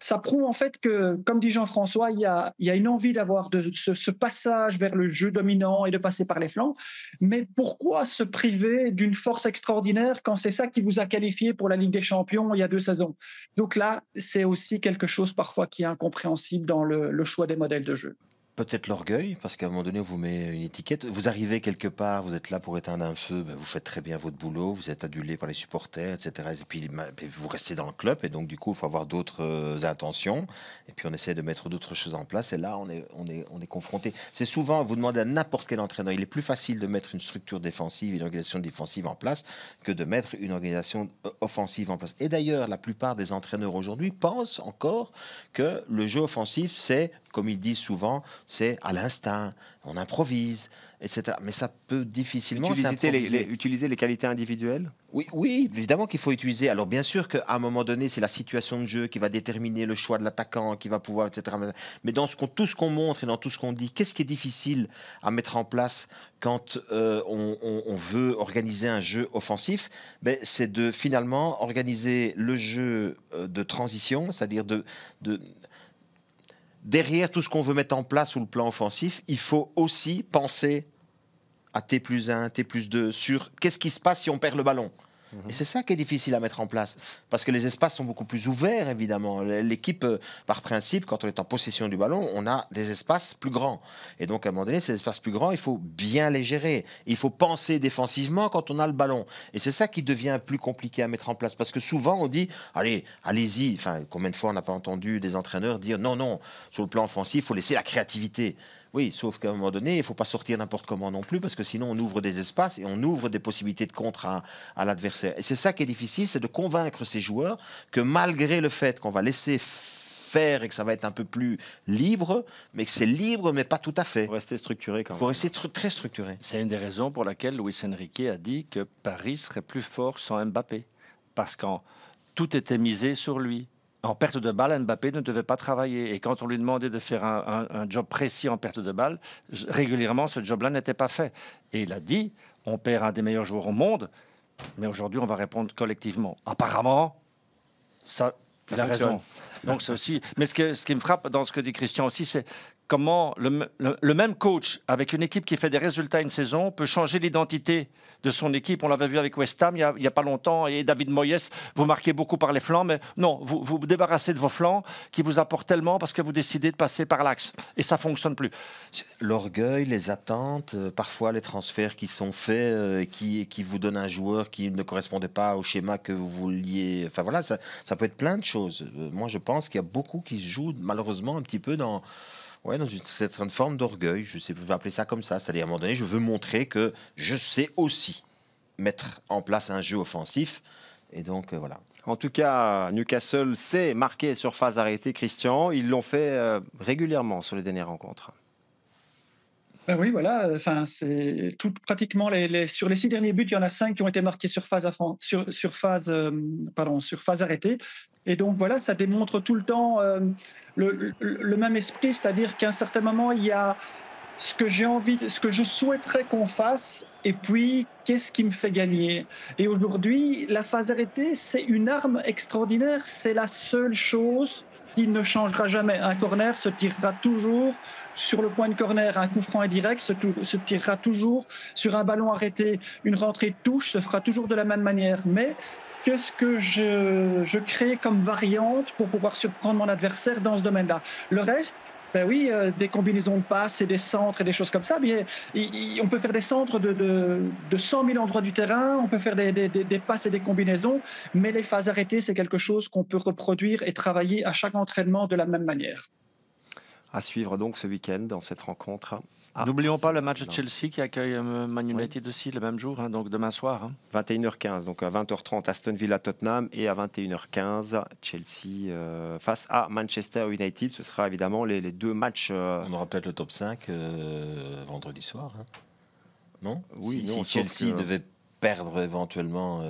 ça prouve en fait que, comme dit Jean-François, il y a une envie d'avoir ce passage vers le jeu dominant et de passer par les flancs, mais pourquoi se priver d'une force extraordinaire quand c'est ça qui vous a qualifié pour la Ligue des Champions il y a 2 saisons? Donc là, c'est aussi quelque chose parfois qui est incompréhensible dans le choix des modèles de jeu. Peut-être l'orgueil, parce qu'à un moment donné, on vous met une étiquette. Vous arrivez quelque part, vous êtes là pour éteindre un feu, vous faites très bien votre boulot, vous êtes adulé par les supporters, etc. Et puis vous restez dans le club, et donc du coup, il faut avoir d'autres intentions. Et puis on essaie de mettre d'autres choses en place, et là, on est confronté. C'est souvent, vous demandez à n'importe quel entraîneur, il est plus facile de mettre une structure défensive, une organisation défensive en place, que de mettre une organisation offensive en place. Et d'ailleurs, la plupart des entraîneurs aujourd'hui pensent encore que le jeu offensif, c'est, comme ils disent souvent, c'est à l'instinct, on improvise, etc. Mais ça peut difficilement s'improviser. Utiliser les qualités individuelles. Oui, évidemment qu'il faut utiliser. Alors bien sûr qu'à un moment donné, c'est la situation de jeu qui va déterminer le choix de l'attaquant, qui va pouvoir, etc. Mais dans tout ce qu'on montre et dans tout ce qu'on dit, qu'est-ce qui est difficile à mettre en place quand on veut organiser un jeu offensif? C'est de finalement organiser le jeu de transition, c'est-à-dire derrière tout ce qu'on veut mettre en place sous le plan offensif, il faut aussi penser à T+1, T+2 sur qu'est-ce qui se passe si on perd le ballon. Et c'est ça qui est difficile à mettre en place. Parce que les espaces sont beaucoup plus ouverts, évidemment. L'équipe, par principe, quand on est en possession du ballon, on a des espaces plus grands. Et donc, à un moment donné, ces espaces plus grands, il faut bien les gérer. Il faut penser défensivement quand on a le ballon. Et c'est ça qui devient plus compliqué à mettre en place. Parce que souvent, on dit, allez-y. Enfin, combien de fois on n'a pas entendu des entraîneurs dire, non, sur le plan offensif, il faut laisser la créativité. Oui, sauf qu'à un moment donné, il ne faut pas sortir n'importe comment non plus, parce que sinon on ouvre des espaces et on ouvre des possibilités de contre à l'adversaire. Et c'est ça qui est difficile, c'est de convaincre ces joueurs que malgré le fait qu'on va laisser faire et que ça va être un peu plus libre, mais que c'est libre, mais pas tout à fait. Il faut rester structuré quand même. Il faut rester très structuré. C'est une des raisons pour laquelle Luis Enrique a dit que Paris serait plus fort sans Mbappé, parce que tout était misé sur lui. En perte de balle, Mbappé ne devait pas travailler. Et quand on lui demandait de faire un job précis en perte de balle, régulièrement, ce job-là n'était pas fait. Et il a dit, on perd un des meilleurs joueurs au monde, mais aujourd'hui, on va répondre collectivement. Apparemment, il a raison. Donc, c'est aussi... Mais ce qui me frappe dans ce que dit Christian aussi, c'est comment le même coach, avec une équipe qui fait des résultats une saison, peut changer l'identité de son équipe. On l'avait vu avec West Ham il n'y a pas longtemps. Et David Moyes, vous marquez beaucoup par les flancs, mais non, vous vous débarrassez de vos flancs qui vous apportent tellement parce que vous décidez de passer par l'axe. Et ça ne fonctionne plus. L'orgueil, les attentes, parfois les transferts qui sont faits, qui vous donnent un joueur qui ne correspondait pas au schéma que vous vouliez. Enfin voilà, ça peut être plein de choses. Moi, je pense qu'il y a beaucoup qui se jouent malheureusement un petit peu dans une certaine forme d'orgueil, je vais appeler ça comme ça. C'est-à-dire, à un moment donné, je veux montrer que je sais aussi mettre en place un jeu offensif. Et donc, voilà. En tout cas, Newcastle sait marquer sur phase arrêtée, Christian. Ils l'ont fait régulièrement sur les dernières rencontres. Oui, voilà. Enfin, c'est pratiquement sur les 6 derniers buts, il y en a 5 qui ont été marqués sur phase arrêtée. Et donc voilà, ça démontre tout le temps le même esprit, c'est-à-dire qu'à un certain moment, il y a ce que je souhaiterais qu'on fasse, et puis qu'est-ce qui me fait gagner. Et aujourd'hui, la phase arrêtée, c'est une arme extraordinaire. C'est la seule chose qui ne changera jamais. Un corner se tirera toujours sur le point de corner. Un coup franc et direct se tirera toujours sur un ballon arrêté. Une rentrée de touche se fera toujours de la même manière. Mais qu'est-ce que je crée comme variante pour pouvoir surprendre mon adversaire dans ce domaine-là? Le reste, des combinaisons de passes et des centres et des choses comme ça. On peut faire des centres de 100 000 endroits du terrain, on peut faire des passes et des combinaisons, mais les phases arrêtées, c'est quelque chose qu'on peut reproduire et travailler à chaque entraînement de la même manière. À suivre donc ce week-end dans cette rencontre. N'oublions pas le match de Chelsea qui accueille Man United aussi le même jour, donc demain soir. 21h15, donc à 20h30 Aston Villa Tottenham et à 21h15 Chelsea face à Manchester United. Ce sera évidemment les 2 matchs. On aura peut-être le top 5 vendredi soir. Non ? Oui, si Chelsea devait perdre éventuellement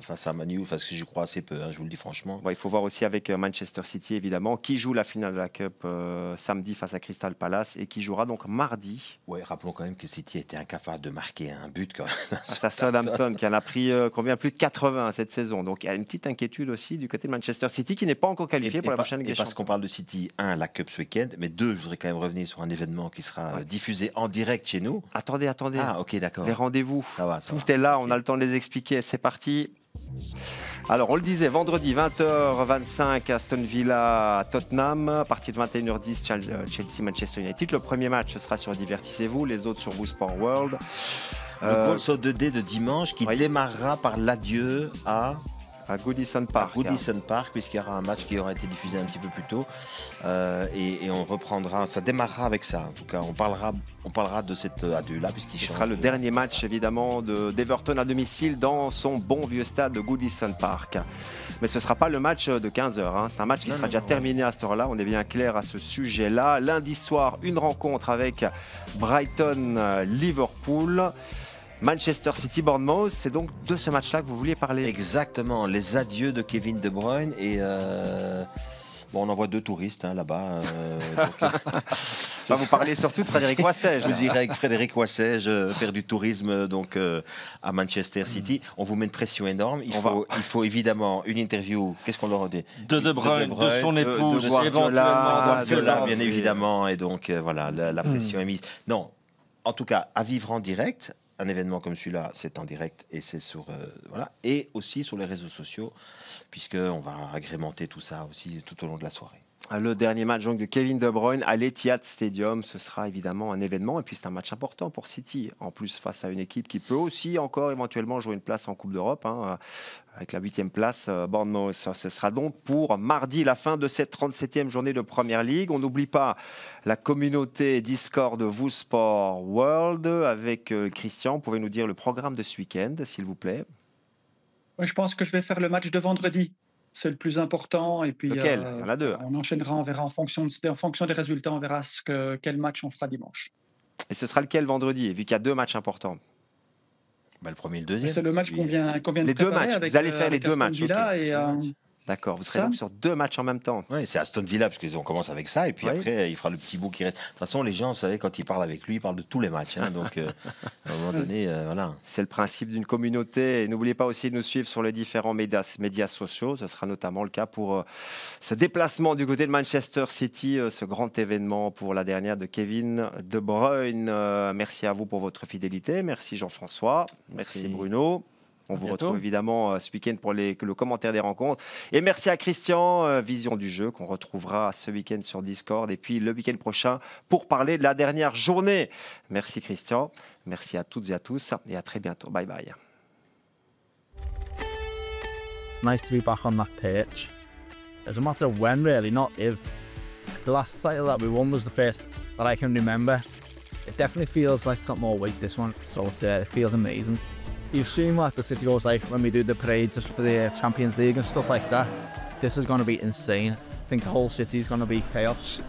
face à Manu, parce que j'y crois assez peu, je vous le dis franchement. Il faut voir aussi avec Manchester City, évidemment, qui joue la finale de la Cup samedi face à Crystal Palace et qui jouera donc mardi. Oui, rappelons quand même que City était incapable de marquer un but quand même. Face à Southampton, qui en a pris combien, plus de 80 cette saison. Donc il y a une petite inquiétude aussi du côté de Manchester City qui n'est pas encore qualifié pour la prochaine Ligue des Champions. Parce qu'on parle de City, la Cup ce week-end, mais 2, je voudrais quand même revenir sur un événement qui sera diffusé en direct chez nous. Attendez. Ah, ok, d'accord. Les rendez-vous, tout est là, on a le temps de les expliquer. C'est parti. Alors, on le disait, vendredi 20h25, Aston Villa, Tottenham. À partir de 21h10, Chelsea, Manchester United. Le premier match sera sur Divertissez-vous, les autres sur Vous Sport World. Le Goals of the Day de dimanche qui démarrera par l'adieu à Goodison Park. Goodison Park, puisqu'il y aura un match qui aura été diffusé un petit peu plus tôt. Et on reprendra, ça démarrera avec ça. En tout cas, on parlera de cet adieu-là. Ce sera le dernier match, évidemment, d'Everton à domicile dans son bon vieux stade de Goodison Park. Mais ce ne sera pas le match de 15h. C'est un match qui sera déjà terminé à cette heure-là. On est bien clair à ce sujet-là. Lundi soir, une rencontre avec Brighton-Liverpool. Manchester City, Bournemouth, c'est donc de ce match-là que vous vouliez parler. Exactement, les adieux de Kevin De Bruyne et on envoie 2 touristes là-bas. Vous parlez surtout de Frédéric Wassège. Vous irez avec Frédéric Wassège faire du tourisme à Manchester City. On vous met une pression énorme. Il faut évidemment une interview. Qu'est-ce qu'on leur dit De Bruyne, de son épouse, éventuellement bien évidemment. Et donc voilà, la pression est mise. Non, en tout cas, à vivre en direct. Un événement comme celui-là, c'est en direct et c'est sur et aussi sur les réseaux sociaux, puisqu'on va agrémenter tout ça aussi tout au long de la soirée. Le dernier match donc, de Kevin De Bruyne à l'Etihad Stadium, ce sera évidemment un événement et puis c'est un match important pour City, en plus face à une équipe qui peut aussi encore éventuellement jouer une place en Coupe d'Europe, avec la 8e place, Bournemouth. Ce sera donc pour mardi, la fin de cette 37e journée de Première Ligue. On n'oublie pas la communauté Discord de Vous Sport World avec Christian. Vous pouvez nous dire le programme de ce week-end, s'il vous plaît? Je pense que je vais faire le match de vendredi. C'est le plus important. Et puis, lequel? Il y en a 2. On enchaînera, on verra en fonction des résultats, on verra quel match on fera dimanche. Et ce sera lequel vendredi, vu qu'il y a 2 matchs importants? Le premier et le deuxième. C'est le match qu'on vient de préparer. Les 2 matchs, vous allez faire les 2 matchs. D'accord, vous serez ça donc sur 2 matchs en même temps. Oui, c'est Aston Villa, parce qu'on commence avec ça, et puis après, il fera le petit bout qui reste. De toute façon, les gens, vous savez, quand ils parlent avec lui, ils parlent de tous les matchs. Donc, à un moment donné, voilà. C'est le principe d'une communauté. Et n'oubliez pas aussi de nous suivre sur les différents médias sociaux. Ce sera notamment le cas pour ce déplacement du côté de Manchester City, ce grand événement pour la dernière de Kevin De Bruyne. Merci à vous pour votre fidélité. Merci Jean-François. Merci Bruno. On vous retrouve évidemment ce week-end pour le commentaire des rencontres. Et merci à Christian, Vision du jeu, qu'on retrouvera ce week-end sur Discord. Et puis le week-end prochain pour parler de la dernière journée. Merci Christian. Merci à toutes et à tous. Et à très bientôt. Bye bye. It's nice to be back on that pitch. It's a matter of when, really, not if. The last title that we won was the first that I can remember. It definitely feels like it's got more weight, this one. So it feels amazing. You've seen what the City goes like when we do the parade just for the Champions League and stuff like that. This is going to be insane. I think the whole city is going to be chaos.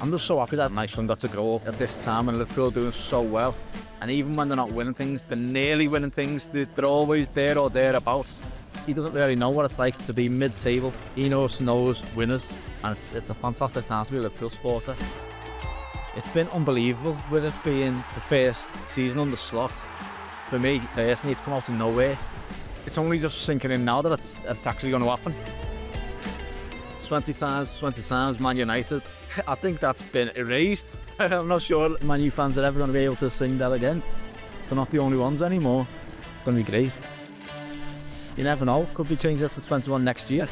I'm just so happy that my son got to grow up at this time and Liverpool doing so well. And even when they're not winning things, they're nearly winning things. They're always there or thereabouts. He doesn't really know what it's like to be mid-table. He knows winners, and it's a fantastic time to be a Liverpool supporter. It's been unbelievable with it being the first season under Slot. For me personally, it's come out of nowhere. It's only just sinking in now that it's actually going to happen. 20 times Man United. I think that's been erased. I'm not sure Man U fans are ever going to be able to sing that again. They're not the only ones anymore. It's going to be great. You never know, could be changed to 21 next year.